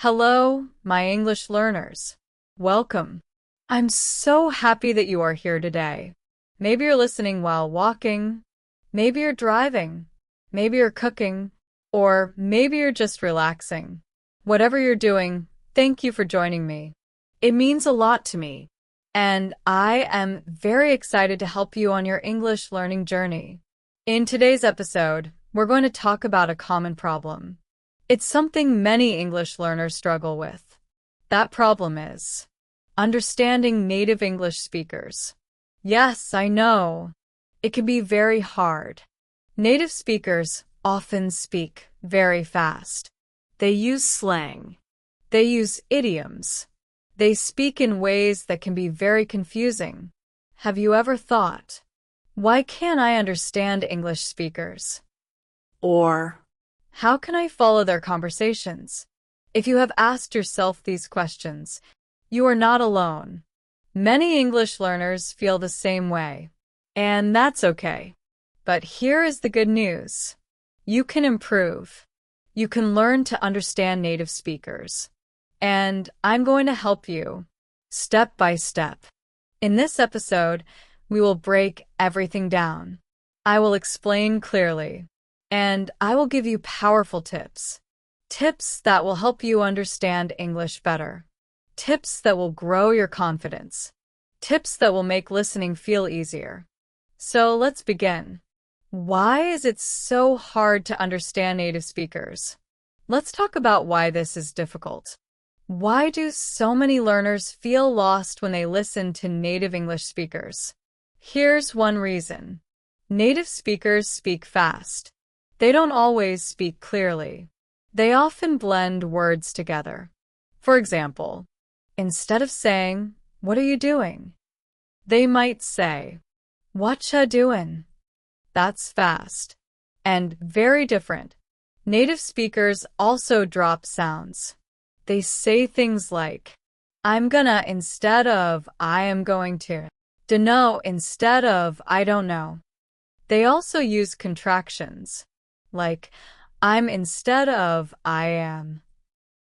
Hello, my English learners. Welcome. I'm so happy that you are here today. Maybe you're listening while walking, maybe you're driving, maybe you're cooking, or maybe you're just relaxing. Whatever you're doing, thank you for joining me. It means a lot to me, and I am very excited to help you on your English learning journey. In today's episode, we're going to talk about a common problem. It's something many English learners struggle with. That problem is understanding native English speakers. Yes, I know. It can be very hard. Native speakers often speak very fast. They use slang. They use idioms. They speak in ways that can be very confusing. Have you ever thought, why can't I understand English speakers? Or, how can I follow their conversations? If you have asked yourself these questions, you are not alone. Many English learners feel the same way, and that's okay. But here is the good news. You can improve. You can learn to understand native speakers. And I'm going to help you, step by step. In this episode, we will break everything down. I will explain clearly. And I will give you powerful tips. Tips that will help you understand English better. Tips that will grow your confidence. Tips that will make listening feel easier. So let's begin. Why is it so hard to understand native speakers? Let's talk about why this is difficult. Why do so many learners feel lost when they listen to native English speakers? Here's one reason. Native speakers speak fast. They don't always speak clearly. They often blend words together. For example, instead of saying, "What are you doing?" they might say, "Whatcha doin'?" That's fast and very different. Native speakers also drop sounds. They say things like, "I'm gonna" instead of "I am going to." "Dunno" instead of "I don't know." They also use contractions, like "I'm" instead of "I am,"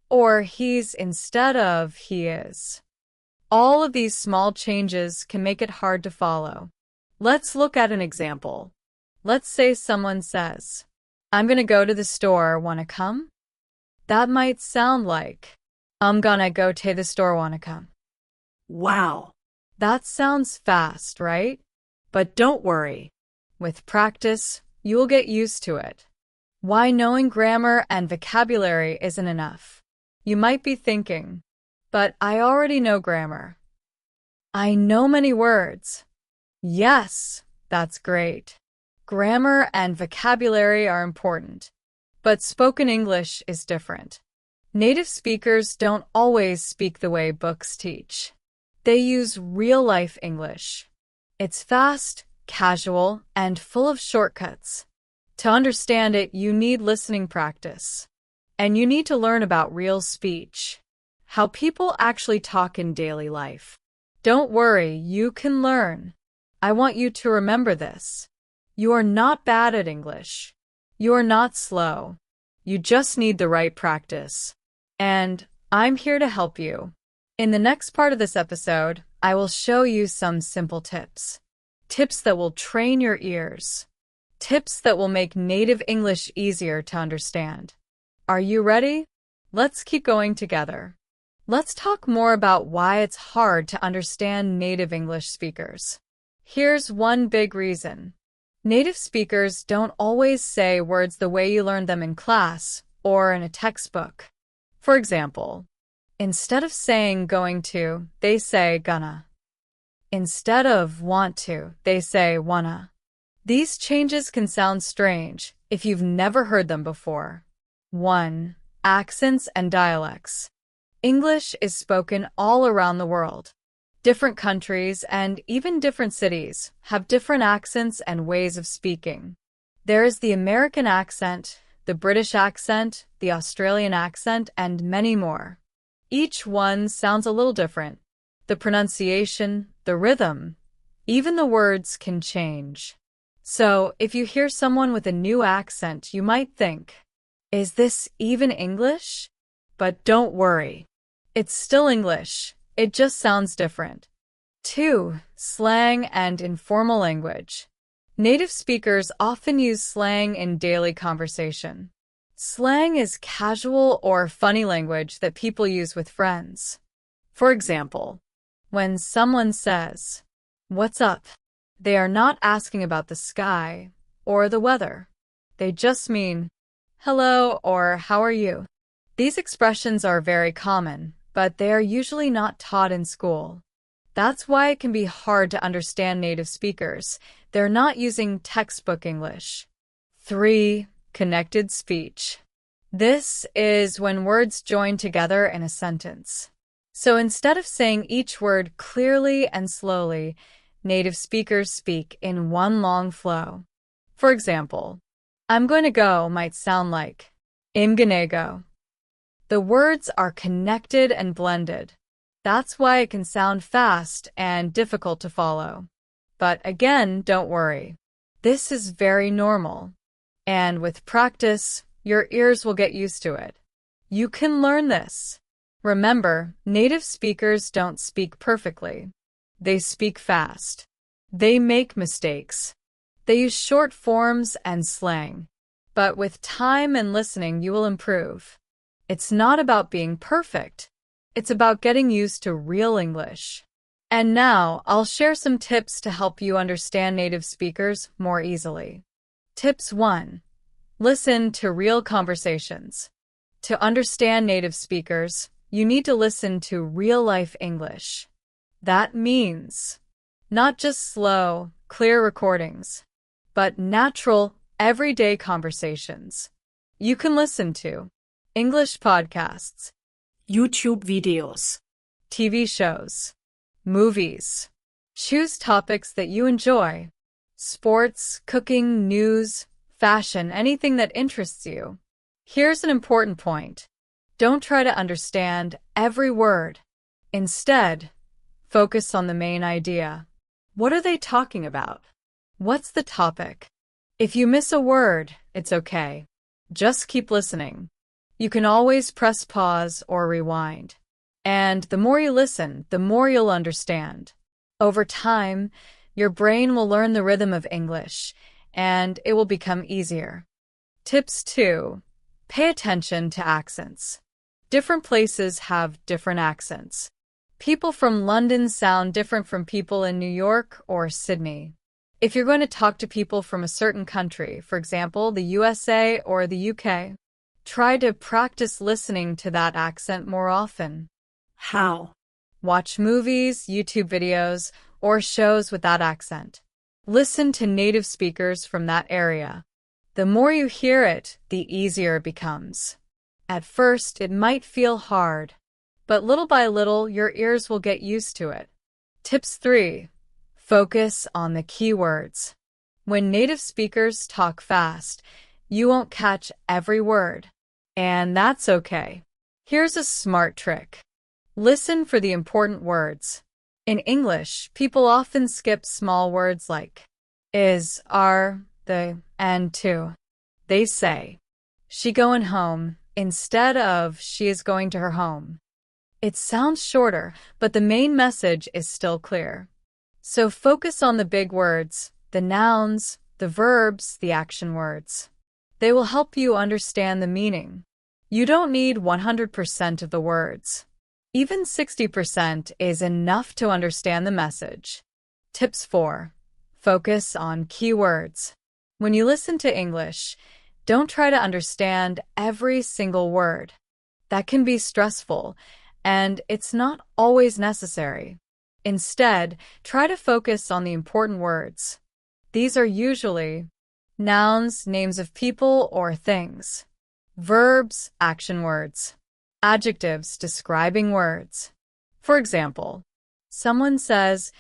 or "he's" instead of "he is." All of these small changes can make it hard to follow. Let's look at an example. Let's say someone says, "I'm gonna go to the store, wanna come?" That might sound like, "I'm gonna go to the store, wanna come?" Wow! That sounds fast, right? But don't worry. With practice, you will get used to it. Why knowing grammar and vocabulary isn't enough? You might be thinking, but I already know grammar. I know many words. Yes, that's great. Grammar and vocabulary are important, but spoken English is different. Native speakers don't always speak the way books teach. They use real-life English. It's fast, casual, and full of shortcuts. To understand it, you need listening practice. And you need to learn about real speech, how people actually talk in daily life. Don't worry, you can learn. I want you to remember this. You are not bad at English. You are not slow. You just need the right practice. And I'm here to help you. In the next part of this episode, I will show you some simple tips. Tips that will train your ears. Tips that will make native English easier to understand. Are you ready? Let's keep going together. Let's talk more about why it's hard to understand native English speakers. Here's one big reason. Native speakers don't always say words the way you learned them in class or in a textbook. For example, instead of saying going to, they say gonna. Instead of want to, they say wanna. These changes can sound strange if you've never heard them before. 1. Accents and dialects. English is spoken all around the world. Different countries and even different cities have different accents and ways of speaking. There is the American accent, the British accent, the Australian accent, and many more. Each one sounds a little different. The pronunciation, the rhythm, even the words can change. So, if you hear someone with a new accent, you might think, is this even English? But don't worry. It's still English. It just sounds different. 2. Slang and informal language. Native speakers often use slang in daily conversation. Slang is casual or funny language that people use with friends. For example, when someone says, "What's up?" they are not asking about the sky or the weather. They just mean, "Hello" or "How are you?" These expressions are very common, but they are usually not taught in school. That's why it can be hard to understand native speakers. They're not using textbook English. 3. Connected speech. This is when words join together in a sentence. So instead of saying each word clearly and slowly, native speakers speak in one long flow. For example, "I'm going to go" might sound like "I'm gonna go." The words are connected and blended. That's why it can sound fast and difficult to follow. But again, don't worry. This is very normal. And with practice, your ears will get used to it. You can learn this. Remember, native speakers don't speak perfectly. They speak fast. They make mistakes. They use short forms and slang. But with time and listening, you will improve. It's not about being perfect. It's about getting used to real English. And now, I'll share some tips to help you understand native speakers more easily. Tips 1. Listen to real conversations. To understand native speakers, you need to listen to real-life English. That means not just slow, clear recordings, but natural, everyday conversations. You can listen to English podcasts, YouTube videos, TV shows, movies. Choose topics that you enjoy. Sports, cooking, news, fashion, anything that interests you. Here's an important point. Don't try to understand every word. Instead, focus on the main idea. What are they talking about? What's the topic? If you miss a word, it's okay. Just keep listening. You can always press pause or rewind. And the more you listen, the more you'll understand. Over time, your brain will learn the rhythm of English, and it will become easier. Tips 2. Pay attention to accents. Different places have different accents. People from London sound different from people in New York or Sydney. If you're going to talk to people from a certain country, for example, the USA or the UK, try to practice listening to that accent more often. how, Watch movies, YouTube videos, or shows with that accent. Listen to native speakers from that area. The more you hear it, the easier it becomes. At first, it might feel hard, but little by little, your ears will get used to it. Tips 3. Focus on the key words. When native speakers talk fast, you won't catch every word. And that's okay. Here's a smart trick. Listen for the important words. In English, people often skip small words like is, are, the, and to. They say, "She going home," instead of "she is going to her home." It sounds shorter, but the main message is still clear. So focus on the big words, the nouns, the verbs, the action words. They will help you understand the meaning. You don't need 100% of the words. Even 60% is enough to understand the message. Tips 4. Focus on key words. When you listen to English, don't try to understand every single word. That can be stressful, and it's not always necessary. Instead, try to focus on the important words. These are usually nouns, names of people or things. Verbs, action words. Adjectives, describing words. For example, someone says,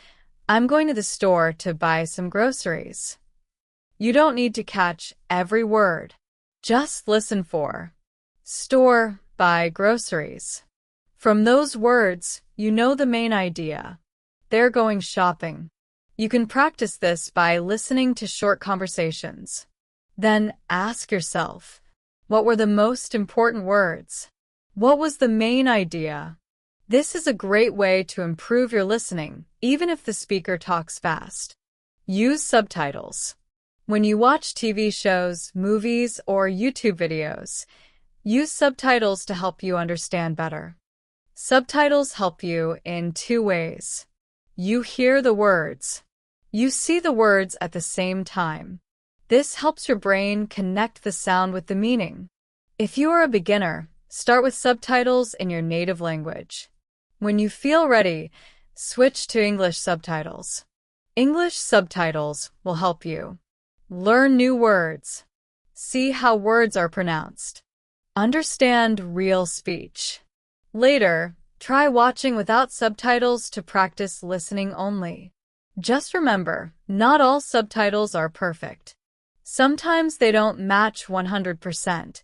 "I'm going to the store to buy some groceries." You don't need to catch every word. Just listen for store, buy, groceries. From those words, you know the main idea. They're going shopping. You can practice this by listening to short conversations. Then ask yourself, what were the most important words? What was the main idea? This is a great way to improve your listening, even if the speaker talks fast. Use subtitles. When you watch TV shows, movies, or YouTube videos, use subtitles to help you understand better. Subtitles help you in two ways. You hear the words. You see the words at the same time. This helps your brain connect the sound with the meaning. If you are a beginner, start with subtitles in your native language. When you feel ready, switch to English subtitles. English subtitles will help you learn new words, see how words are pronounced, understand real speech. Later, try watching without subtitles to practice listening only. Just remember, not all subtitles are perfect. Sometimes they don't match 100%,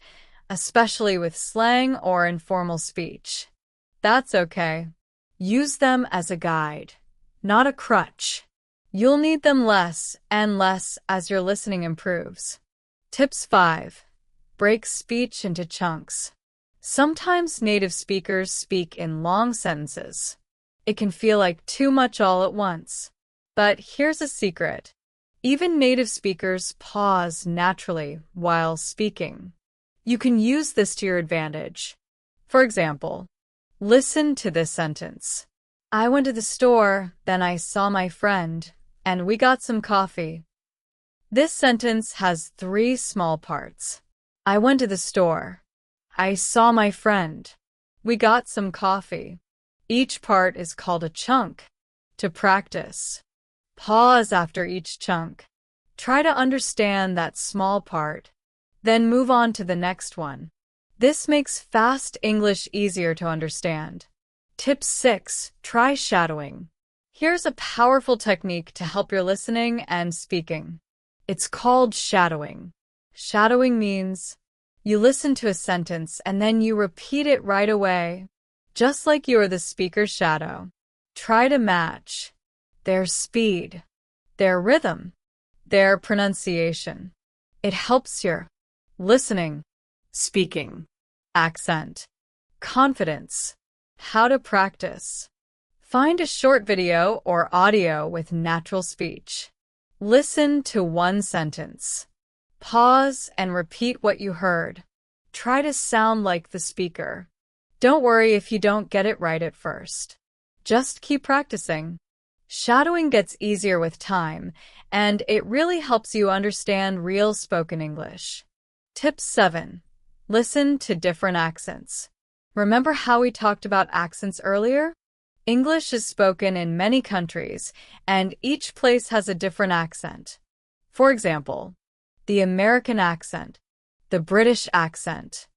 especially with slang or informal speech. That's okay. Use them as a guide, not a crutch. You'll need them less and less as your listening improves. Tips 5. Break speech into chunks. Sometimes native speakers speak in long sentences. It can feel like too much all at once. But here's a secret. Even native speakers pause naturally while speaking. You can use this to your advantage. For example, listen to this sentence. I went to the store, then I saw my friend, and we got some coffee. This sentence has 3 small parts. I went to the store. I saw my friend. We got some coffee. Each part is called a chunk. To practice, pause after each chunk. Try to understand that small part, then move on to the next one. This makes fast English easier to understand. Tip 6. Try shadowing. Here's a powerful technique to help your listening and speaking. It's called shadowing. Shadowing means you listen to a sentence and then you repeat it right away, just like you are the speaker's shadow. Try to match their speed, their rhythm, their pronunciation. It helps your listening, speaking, accent, confidence. How to practice. Find a short video or audio with natural speech. Listen to one sentence. Pause and repeat what you heard. Try to sound like the speaker. Don't worry if you don't get it right at first. Just keep practicing. Shadowing gets easier with time, and it really helps you understand real spoken English. Tip 7. Listen to different accents. Remember how we talked about accents earlier? English is spoken in many countries, and each place has a different accent. For example, the American accent, the British accent,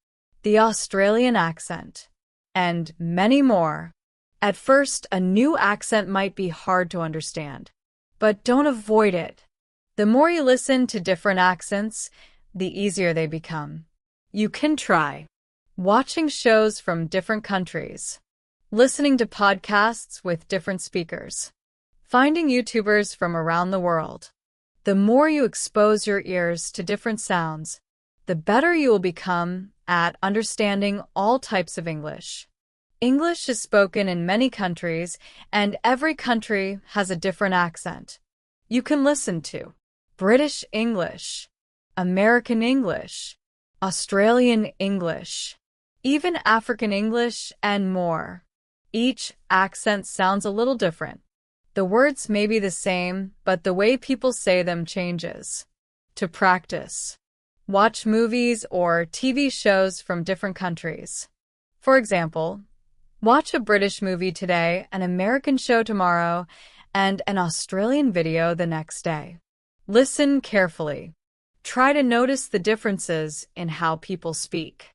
the Australian accent, and many more. At first, a new accent might be hard to understand, but don't avoid it. The more you listen to different accents, the easier they become. You can try watching shows from different countries, listening to podcasts with different speakers, finding YouTubers from around the world. The more you expose your ears to different sounds, the better you will become at understanding all types of English. English is spoken in many countries, and every country has a different accent. You can listen to British English, American English, Australian English, even African English, and more. Each accent sounds a little different. The words may be the same, but the way people say them changes. To practice, watch movies or TV shows from different countries. For example, watch a British movie today, an American show tomorrow, and an Australian video the next day. Listen carefully. Try to notice the differences in how people speak.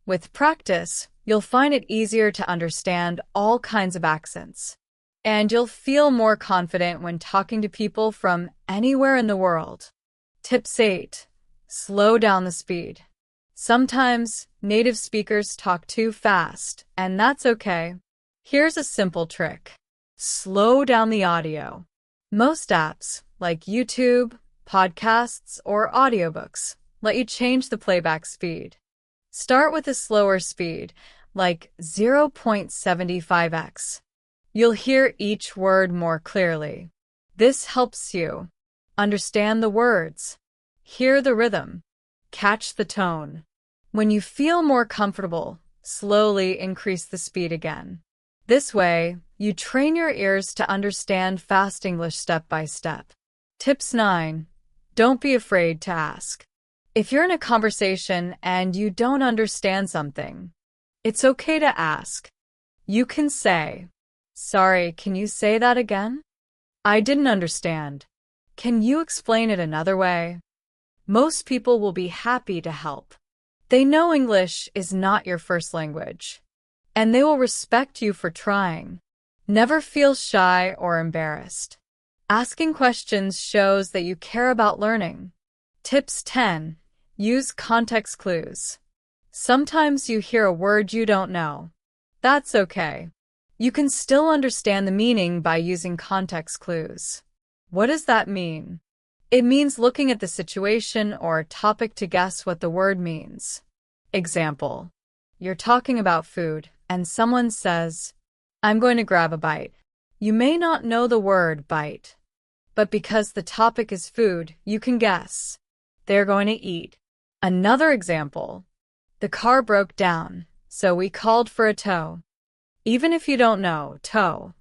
With practice, you'll find it easier to understand all kinds of accents, and you'll feel more confident when talking to people from anywhere in the world. Tips 8. Slow down the speed. Sometimes native speakers talk too fast, and that's okay. Here's a simple trick. Slow down the audio. Most apps, like YouTube, podcasts, or audiobooks, let you change the playback speed. Start with a slower speed, like 0.75x. You'll hear each word more clearly. This helps you understand the words, hear the rhythm, catch the tone. When you feel more comfortable, slowly increase the speed again. This way, you train your ears to understand fast English step by step. Tips 9. Don't be afraid to ask. If you're in a conversation and you don't understand something, it's okay to ask. You can say, "Sorry, can you say that again? I didn't understand. Can you explain it another way?" Most people will be happy to help. They know English is not your first language, and they will respect you for trying. Never feel shy or embarrassed. Asking questions shows that you care about learning. Tips 10. Use context clues. Sometimes you hear a word you don't know. That's okay. You can still understand the meaning by using context clues. What does that mean? It means looking at the situation or topic to guess what the word means. Example: you're talking about food, and someone says, "I'm going to grab a bite." You may not know the word bite, but because the topic is food, you can guess. They're going to eat. Another example: the car broke down, so we called for a tow. Even if you don't know tow,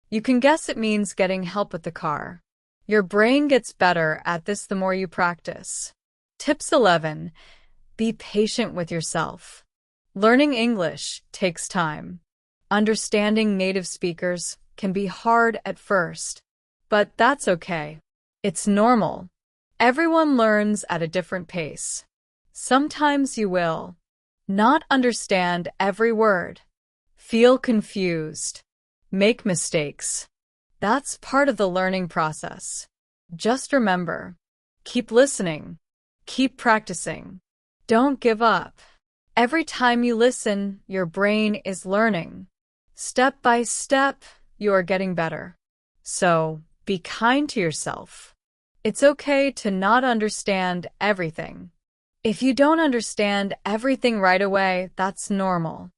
you can guess it means getting help with the car. Your brain gets better at this the more you practice. Tips 11. Be patient with yourself. Learning English takes time. Understanding native speakers can be hard at first, but that's okay. It's normal. Everyone learns at a different pace. Sometimes you will not understand every word, feel confused, make mistakes. That's part of the learning process. Just remember, keep listening, keep practicing. Don't give up. Every time you listen, your brain is learning. Step by step, you are getting better. So, be kind to yourself. It's okay to not understand everything. If you don't understand everything right away, that's normal.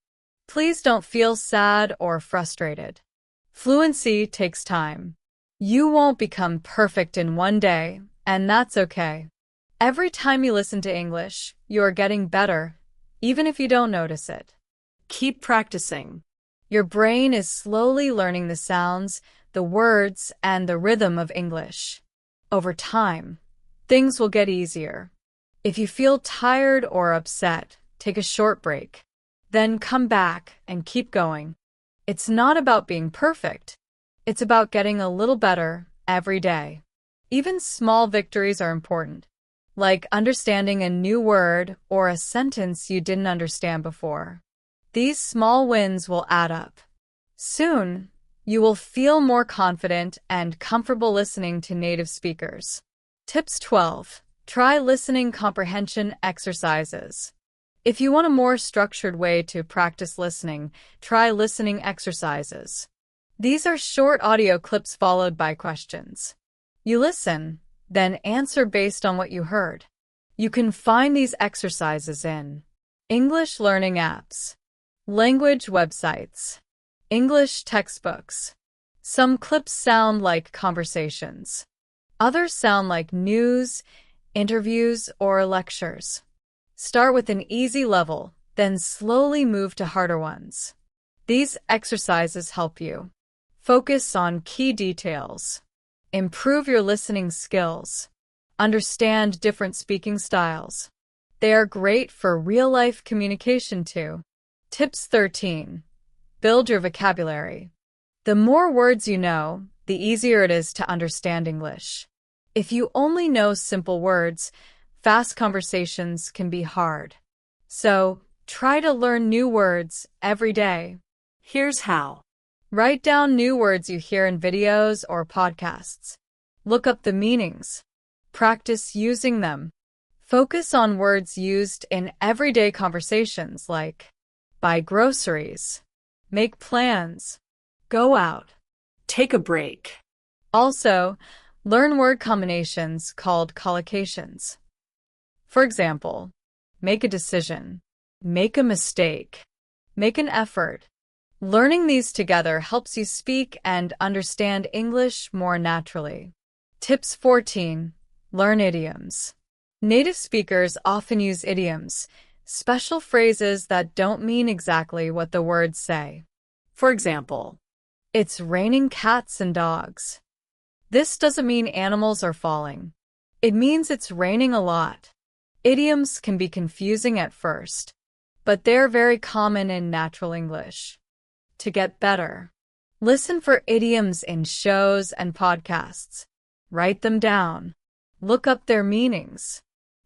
Please don't feel sad or frustrated. Fluency takes time. You won't become perfect in one day, and that's okay. Every time you listen to English, you are getting better, even if you don't notice it. Keep practicing. Your brain is slowly learning the sounds, the words, and the rhythm of English. Over time, things will get easier. If you feel tired or upset, take a short break. Then come back and keep going. It's not about being perfect. It's about getting a little better every day. Even small victories are important, like understanding a new word or a sentence you didn't understand before. These small wins will add up. Soon, you will feel more confident and comfortable listening to native speakers. Tips 12. Try listening comprehension exercises. If you want a more structured way to practice listening, try listening exercises. These are short audio clips followed by questions. You listen, then answer based on what you heard. You can find these exercises in English learning apps, language websites, English textbooks. Some clips sound like conversations. Others sound like news, interviews, or lectures. Start with an easy level, then slowly move to harder ones. These exercises help you focus on key details, improve your listening skills, understand different speaking styles. They are great for real-life communication too. Tips 13. Build your vocabulary. The more words you know, the easier it is to understand English. If you only know simple words, fast conversations can be hard. So, try to learn new words every day. Here's how. Write down new words you hear in videos or podcasts. Look up the meanings. Practice using them. Focus on words used in everyday conversations like buy groceries, make plans, go out, Take a break. Also, learn word combinations called collocations. For example, make a decision, make a mistake, Make an effort. Learning these together helps you speak and understand English more naturally. Tips 14. Learn idioms. Native speakers often use idioms, special phrases that don't mean exactly what the words say. For example, It's raining cats and dogs. This doesn't mean animals are falling. It means it's raining a lot. Idioms can be confusing at first, but they're very common in natural English. To get better, listen for idioms in shows and podcasts. Write them down. Look up their meanings.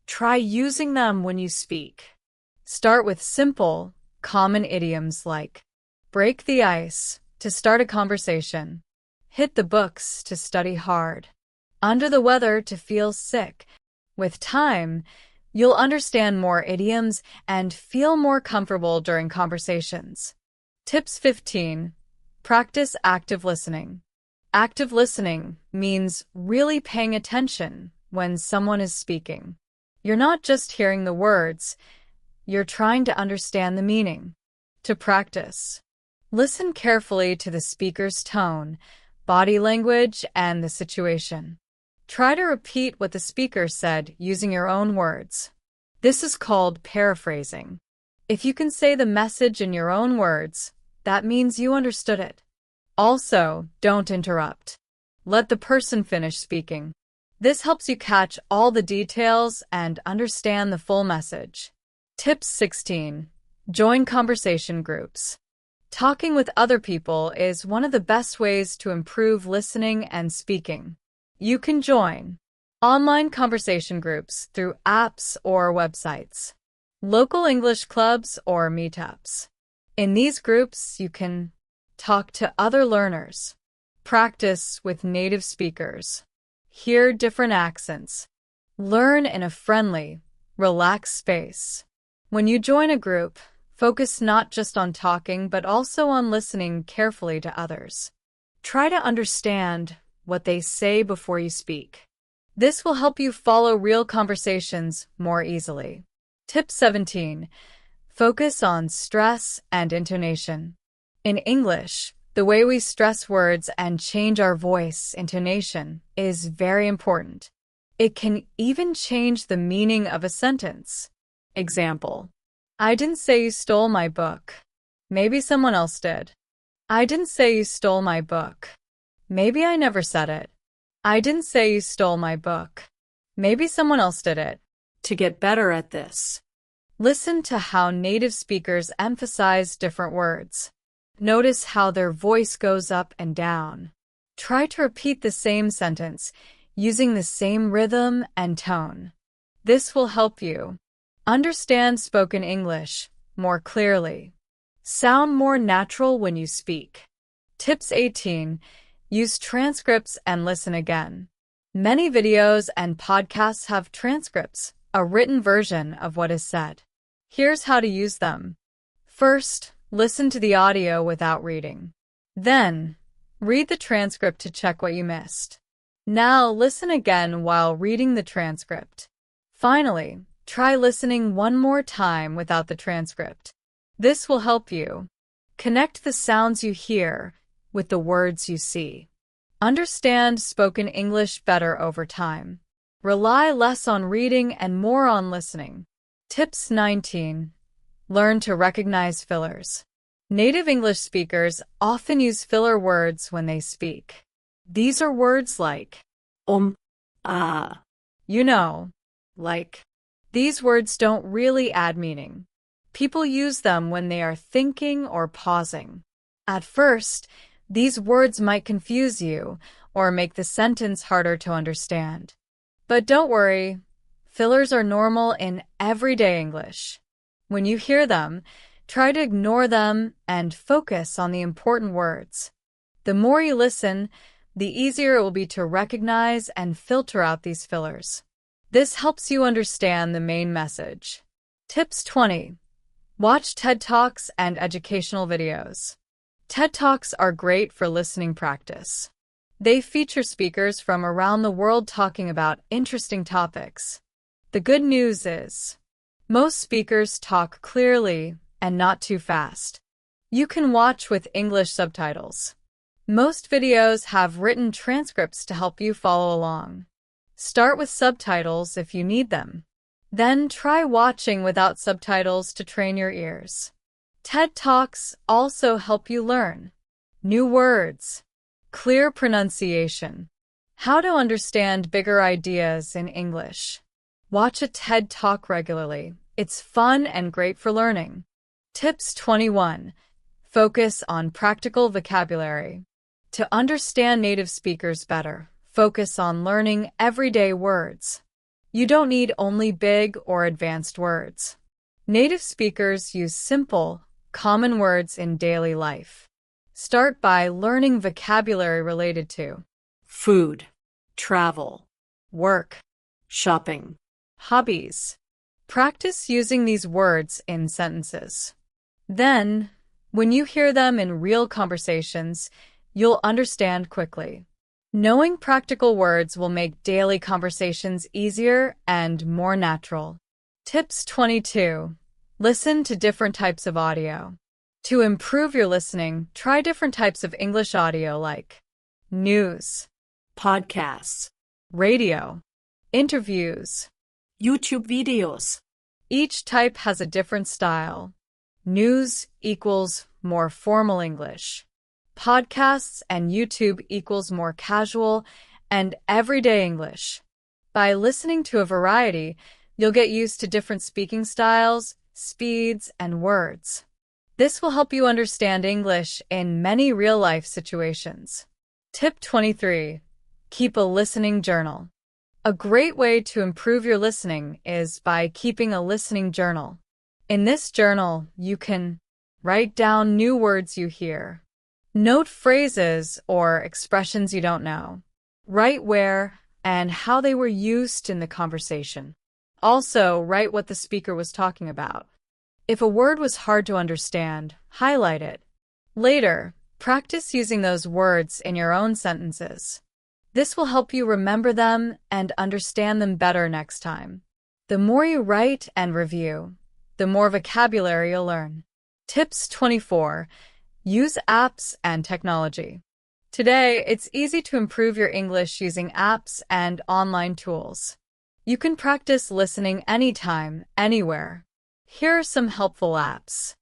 Try using them when you speak. Start with simple, common idioms like break the ice to start a conversation, hit the books to study hard, under the weather to feel sick. With time, you'll understand more idioms and feel more comfortable during conversations. Tips 15. Practice active listening. Active listening means really paying attention when someone is speaking. You're not just hearing the words, you're trying to understand the meaning. To practice, listen carefully to the speaker's tone, body language, and the situation. Try to repeat what the speaker said using your own words. This is called paraphrasing. If you can say the message in your own words, that means you understood it. Also, don't interrupt. Let the person finish speaking. This helps you catch all the details and understand the full message. Tips 16. Join conversation groups. Talking with other people is one of the best ways to improve listening and speaking. You can join online conversation groups through apps or websites, local English clubs or meetups. In these groups, you can talk to other learners, practice with native speakers, hear different accents, learn in a friendly, relaxed space. When you join a group, focus not just on talking but also on listening carefully to others. Try to understand what they say before you speak. This will help you follow real conversations more easily. Tip 17. Focus on stress and intonation. In English, the way we stress words and change our voice intonation is very important. It can even change the meaning of a sentence. Example: I didn't say you stole my book. Maybe someone else did. I didn't say you stole my book. Maybe I never said it. I didn't say you stole my book. Maybe someone else did it. to get better at this, Listen to how native speakers emphasize different words. Notice how their voice goes up and down. Try to repeat the same sentence using the same rhythm and tone. This will help you understand spoken English more clearly. Sound more natural when you speak. Tips 18. Use transcripts and listen again. Many videos and podcasts have transcripts, a written version of what is said. Here's how to use them. First, listen to the audio without reading. Then, read the transcript to check what you missed. Now, listen again while reading the transcript. Finally, try listening one more time without the transcript. This will help you connect the sounds you hear with the words you see. Understand spoken English better over time. Rely less on reading and more on listening. Tips 19. Learn to recognize fillers. Native English speakers often use filler words when they speak. These are words like ah, you know, like. These words don't really add meaning. People use them when they are thinking or pausing. At first, these words might confuse you or make the sentence harder to understand. But don't worry, fillers are normal in everyday English. When you hear them, try to ignore them and focus on the important words. The more you listen, the easier it will be to recognize and filter out these fillers. This helps you understand the main message. Tips 20. Watch TED Talks and educational videos. TED Talks are great for listening practice. They feature speakers from around the world talking about interesting topics. The good news is, most speakers talk clearly and not too fast. You can watch with English subtitles. Most videos have written transcripts to help you follow along. Start with subtitles if you need them. Then try watching without subtitles to train your ears. TED Talks also help you learn new words, clear pronunciation, how to understand bigger ideas in English. Watch a TED Talk regularly. It's fun and great for learning. Tips 21. Focus on practical vocabulary. To understand native speakers better, focus on learning everyday words. You don't need only big or advanced words. Native speakers use simple, common words in daily life. Start by learning vocabulary related to food, travel, work, shopping, hobbies. Practice using these words in sentences. Then, when you hear them in real conversations, you'll understand quickly. Knowing practical words will make daily conversations easier and more natural. Tips 22. Listen to different types of audio. To improve your listening, try different types of English audio like news, podcasts, radio, interviews, YouTube videos. Each type has a different style. News equals more formal English. Podcasts and YouTube equals more casual and everyday English. By listening to a variety, you'll get used to different speaking styles, speeds, and words. This will help you understand English in many real-life situations. Tip 23. Keep a listening journal. A great way to improve your listening is by keeping a listening journal. In this journal, you can write down new words you hear, note phrases or expressions you don't know, write where and how they were used in the conversation. Also, write what the speaker was talking about. If a word was hard to understand, highlight it. Later, practice using those words in your own sentences. This will help you remember them and understand them better next time. The more you write and review, the more vocabulary you'll learn. Tips 24. Use apps and technology. Today, it's easy to improve your English using apps and online tools. You can practice listening anytime, anywhere. Here are some helpful apps.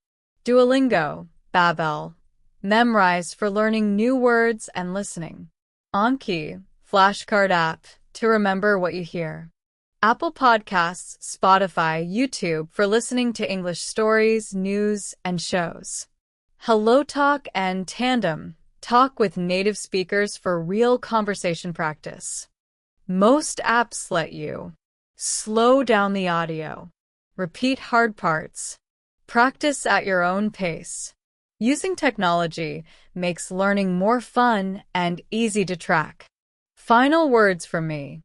Duolingo, Babbel, Memrise for learning new words and listening. Anki, flashcard app to remember what you hear. Apple Podcasts, Spotify, YouTube for listening to English stories, news, and shows. HelloTalk and Tandem, talk with native speakers for real conversation practice. Most apps let you slow down the audio, repeat hard parts, practice at your own pace. Using technology makes learning more fun and easy to track. Final words from me.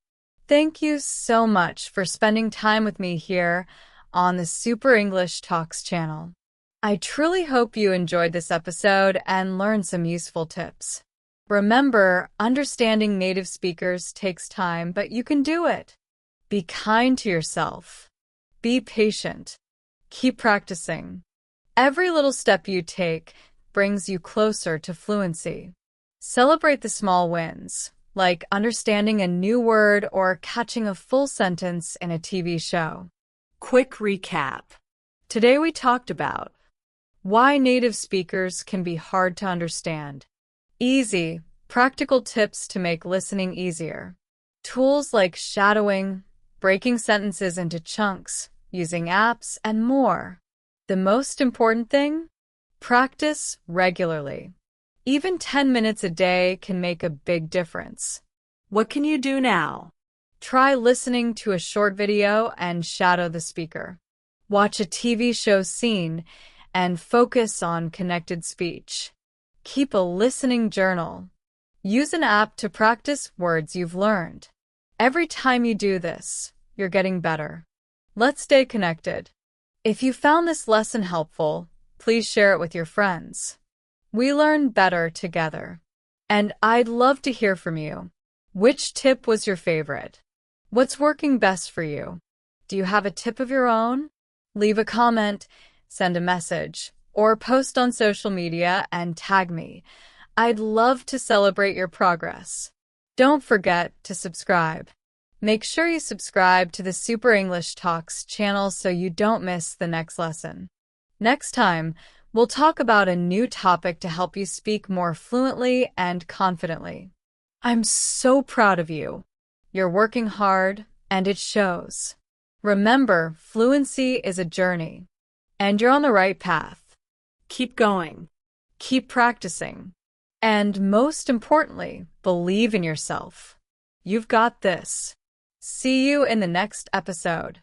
Thank you so much for spending time with me here on the Super English Talks channel. I truly hope you enjoyed this episode and learned some useful tips. Remember, understanding native speakers takes time, but you can do it. Be kind to yourself. Be patient. Keep practicing. Every little step you take brings you closer to fluency. Celebrate the small wins, like understanding a new word or catching a full sentence in a TV show. Quick recap. Today we talked about why native speakers can be hard to understand. Easy, practical tips to make listening easier. Tools like shadowing, breaking sentences into chunks, using apps, and more. The most important thing? Practice regularly. Even 10 minutes a day can make a big difference. What can you do now? Try listening to a short video and shadow the speaker. Watch a TV show scene and focus on connected speech. Keep a listening journal. Use an app to practice words you've learned. Every time you do this, you're getting better. Let's stay connected. If you found this lesson helpful, please share it with your friends. We learn better together. And I'd love to hear from you. Which tip was your favorite? What's working best for you? Do you have a tip of your own? Leave a comment. send a message, or post on social media and tag me. I'd love to celebrate your progress. Don't forget to subscribe. Make sure you subscribe to the Super English Talks channel so you don't miss the next lesson. Next time, we'll talk about a new topic to help you speak more fluently and confidently. I'm so proud of you. You're working hard, and it shows. Remember, fluency is a journey, and you're on the right path. Keep going. Keep practicing. And most importantly, believe in yourself. You've got this. See you in the next episode.